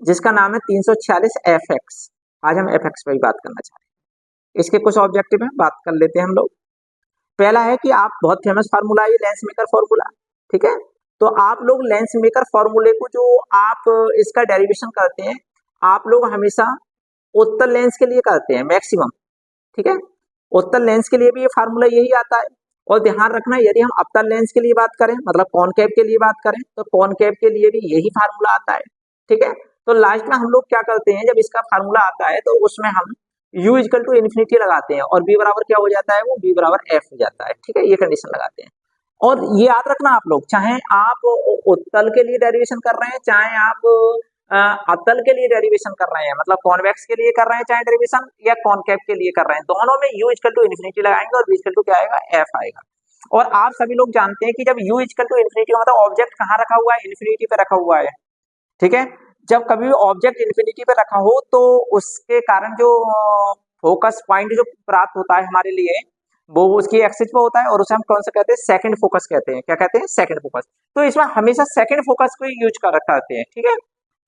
जिसका नाम है 346 FX। आज हम FX पर ही बात करना चाह रहे हैं। इसके कुछ ऑब्जेक्टिव हैं, बात कर लेते हैं हम लोग। पहला है कि आप बहुत फेमस फार्मूला है ये लेंस मेकर फार्मूला, ठीक है। तो आप लोग लेंस मेकर फार्मूले को जो आप इसका डेरिवेशन करते हैं, आप लोग हमेशा उत्तल लेंस के लिए करते हैं मैक्सिमम, ठीक है। उत्तल लेंस के लिए भी ये फार्मूला यही आता है। और ध्यान रखना, यदि हम अवतल लेंस के लिए बात करें, मतलब कॉनकेव के लिए बात करें, तो कॉनकेव के लिए भी यही फार्मूला आता है, ठीक है। तो लास्ट में हम लोग क्या करते हैं, जब इसका फार्मूला आता है तो उसमें हम u इक्वल टू इन्फिनिटी लगाते हैं और b बराबर क्या हो जाता है, वो b बराबर f हो जाता है, ठीक है। ये कंडीशन लगाते हैं। और ये याद रखना आप लोग, चाहे आप उत्तल के लिए डेरिवेशन कर रहे हैं, चाहे आप अतल के लिए डेरिवेशन कर रहे हैं, मतलब कॉन्वेक्स के लिए कर रहे हैं चाहे डेरिवेशन, या कॉनकेव के लिए कर रहे हैं, दोनों में u इक्वल टू इन्फिनिटी लगाएंगे और v इक्वल टू क्या आएगा, f आएगा। और आप सभी लोग जानते हैं कि जब u इक्वल टू इन्फिनिटी मतलब ऑब्जेक्ट कहाँ रखा हुआ है, इन्फिनिटी पे रखा हुआ है, ठीक है। जब कभी ऑब्जेक्ट इन्फिनिटी पे रखा हो तो उसके कारण जो फोकस पॉइंट जो प्राप्त होता है हमारे लिए, वो उसकी एक्सिस पे होता है और उसे हम कौन सा कहते हैं, सेकंड फोकस कहते हैं। क्या कहते हैं, सेकंड फोकस। तो इसमें हमेशा सेकंड फोकस को यूज कर रखते हैं, ठीक है।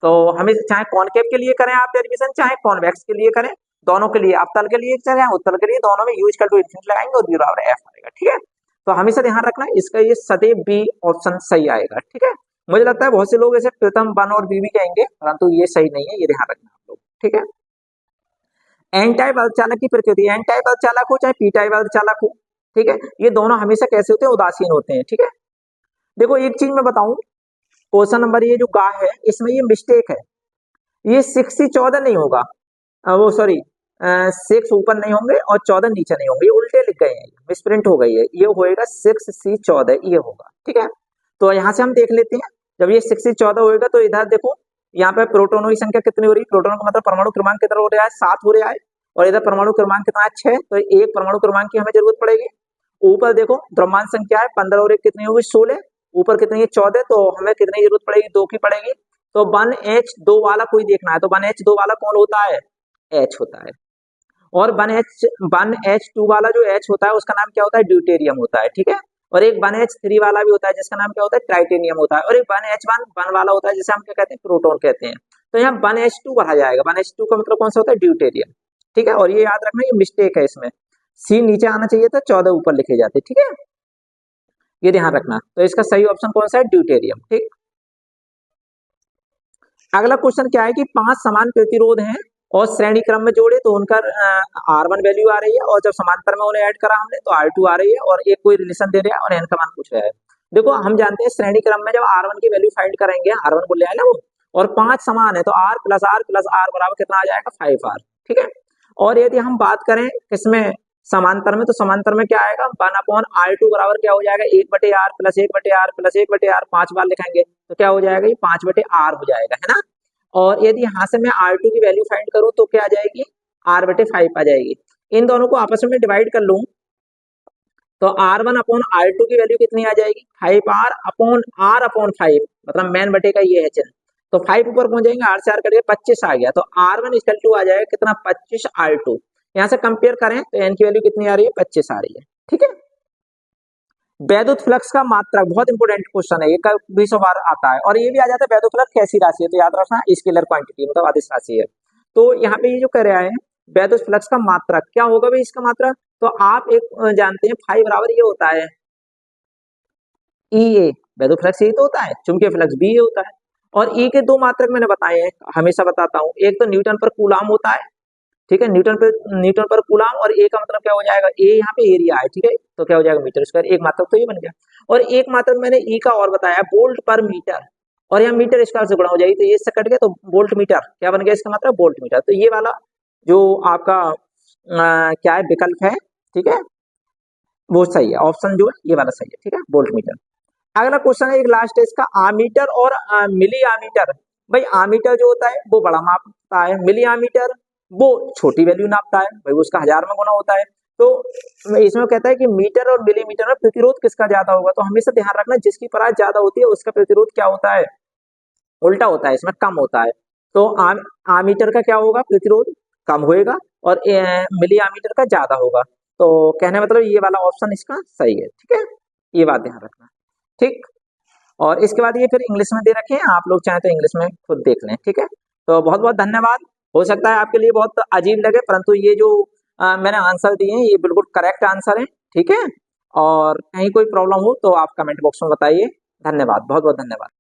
तो हमें चाहे कॉनकेव के लिए करें आप डेरिवेशन, चाहे कॉन्वेक्स के लिए करें, दोनों के लिए, अवतल के लिए चाहे उत्तल के लिए, दोनों में यूज कर इन्फिनिटी लगाएंगे और b बराबर f आएगा, ठीक है। तो हमेशा ध्यान रखना इसका, ये सदैव बी ऑप्शन सही आएगा, ठीक है। मुझे लगता है बहुत से लोग ऐसे प्रथम वन और बी भी कहेंगे, परंतु ये सही नहीं है, ये ध्यान रखना आप लोग, ठीक है। एन टाइप अर्धचालक की प्रकृति, एन टाइप अर्धचालक हो चाहे पी टाइप अर्धचालक हो, ठीक है, ये दोनों हमेशा कैसे होते हैं, उदासीन होते हैं, ठीक है। देखो एक चीज मैं बताऊं, क्वेश्चन नंबर ये जो गा है इसमें ये मिस्टेक है, ये 6C14 नहीं होगा, वो सॉरी 6 ऊपर नहीं होंगे और 14 नीचे नहीं होंगे, ये उल्टे लिख गए हैं, मिसप्रिंट हो गई है, ये होएगा 6C14, ये होगा, ठीक है। तो यहाँ से हम देख लेते हैं, जब ये 6C14 होएगा तो इधर देखो, यहाँ पे प्रोटोनों की संख्या कितनी हो रही है, प्रोटोनों का मतलब परमाणु क्रमांक कितना हो रहा है, 7 हो रहा है, और इधर परमाणु क्रमांक कितना है, 6, तो एक परमाणु क्रमांक की हमें जरूरत पड़ेगी। ऊपर देखो द्रव्यमान संख्या है 15 और एक कितनी होगी, 16, ऊपर कितनी है, 14, तो हमें कितनी जरूरत पड़ेगी, 2 की पड़ेगी। तो 1H2 वाला कोई देखना है, तो 1H2 वाला कौन होता है, H होता है। और 1H2 वाला जो H होता है उसका नाम क्या होता है, ड्यूटेरियम होता है, ठीक है। और एक 1H3 वाला भी होता है जिसका नाम क्या होता है, ट्राइटेनियम होता है। और एक 1H1 वाला होता है जिसे हम क्या कहते हैं, प्रोटॉन कहते हैं। तो यहाँ 1H2 बढ़ा जाएगा, 1H2 का मतलब कौन सा होता है, ड्यूटेरियम, ठीक है। और ये याद रखना, ये मिस्टेक है, इसमें C नीचे आना चाहिए था, 14 ऊपर लिखे जाते, ठीक है, ये ध्यान रखना। तो इसका सही ऑप्शन कौन सा है, ड्यूटेरियम, ठीक। अगला क्वेश्चन क्या है कि 5 समान प्रतिरोध हैं और श्रेणी क्रम में जोड़े तो उनका R1 वैल्यू आ रही है, और जब समांतर में उन्हें ऐड करा हमने तो R2 आ रही है, और एक कोई रिलेशन दे रहा है और n का मान पूछ रहा है। देखो हम जानते हैं श्रेणी क्रम में जब R1 की वैल्यू फाइंड करेंगे, R1 बोले है ना वो, और 5 समान है तो R plus R plus R बराबर कितना आ जाएगा, 5R, ठीक है। और यदि हम बात करें किसमें, समांतर में, तो समांतर में क्या आएगा, 1/R2 बराबर क्या हो जाएगा, 1/R plus 1/R plus 1/R, 5 बार लिखेंगे तो क्या हो जाएगा, ये 5/R हो जाएगा, है ना। और यदि यहाँ से मैं R2 की वैल्यू फाइंड करूं तो क्या आ जाएगी, R/5 आ जाएगी। इन दोनों को आपस में डिवाइड कर लूं तो R1 अपॉन R2 की वैल्यू कितनी आ जाएगी, 5R अपॉन R अपॉन 5, मतलब मैन बटे का ये है चिन्ह, तो 5 ऊपर पहुंच जाएंगे, R से R कट गया, 25 आ गया, तो R1 इक्वल टू आ जाएगा कितना, 25R2। यहाँ से कंपेयर करें तो n की वैल्यू कितनी आ रही है, 25 आ रही है, ठीक है। वैद्युत फ्लक्स का मात्रक, बहुत इंपोर्टेंट क्वेश्चन है, ये कभी सौ बार आता है, और ये भी आ जाता है वैद्युत फ्लक्स कैसी राशि है, तो याद रखना स्केलर क्वांटिटी मतलब आदिश राशि है। तो यहाँ पे ये जो कह रहा है वैद्युत फ्लक्स का मात्रक क्या होगा भाई, इसका मात्रक तो आप एक जानते हैं, फाई बराबर ये होता है EA, वैद्युत फ्लक्स यही तो होता है, चुंबकीय फ्लक्स भी ये होता है। और E के दो मात्रक मैंने बताए हैं, हमेशा बताता हूँ, एक तो न्यूटन पर कूलाम होता है, ठीक है, न्यूटन पर कूलाम, और ए का मतलब क्या हो जाएगा, ए यहाँ पे एरिया है, ठीक है, तो क्या हो जाएगा, मीटर स्क्वायर, एक मात्रक तो ये बन गया। और एक मात्रक मैंने ई का और बताया, वोल्ट पर मीटर, और यहाँ मीटर स्क्वायर से गुणा हो जाएगी, तो ये इससे कट गया, तो वोल्ट मीटर क्या बन गया, इसका मतलब वोल्ट मीटर। तो ये वाला जो आपका क्या है विकल्प है, ठीक है, वो सही है, ऑप्शन जो है ये वाला सही है, ठीक है, वोल्ट मीटर। अगला क्वेश्चन है एक लास्ट है इसका, आमीटर और मिली आमीटर। भाई आमीटर जो होता है वो बड़ा मापता है, मिली आमीटर वो छोटी वैल्यू नापता है, भाई उसका 1000 में गुना होता है। तो इसमें कहता है कि मीटर और मिलीमीटर में प्रतिरोध किसका ज्यादा होगा, तो हमेशा ध्यान रखना जिसकी परास ज्यादा होती है उसका प्रतिरोध क्या होता है, उल्टा होता है, इसमें कम होता है। तो आमीटर का क्या होगा, प्रतिरोध कम होएगा, और मिली आमीटर का ज्यादा होगा। तो कहने मतलब ये वाला ऑप्शन इसका सही है, ठीक है, ये बात ध्यान रखना, ठीक। और इसके बाद ये फिर इंग्लिश में दे रखे हैं, आप लोग चाहे तो इंग्लिश में खुद देख लें, ठीक है। तो बहुत बहुत धन्यवाद। हो सकता है आपके लिए बहुत अजीब लगे, परंतु ये जो मैंने आंसर दिए हैं ये बिल्कुल करेक्ट आंसर है, ठीक है। और कहीं कोई प्रॉब्लम हो तो आप कमेंट बॉक्स में बताइए। धन्यवाद, बहुत बहुत धन्यवाद।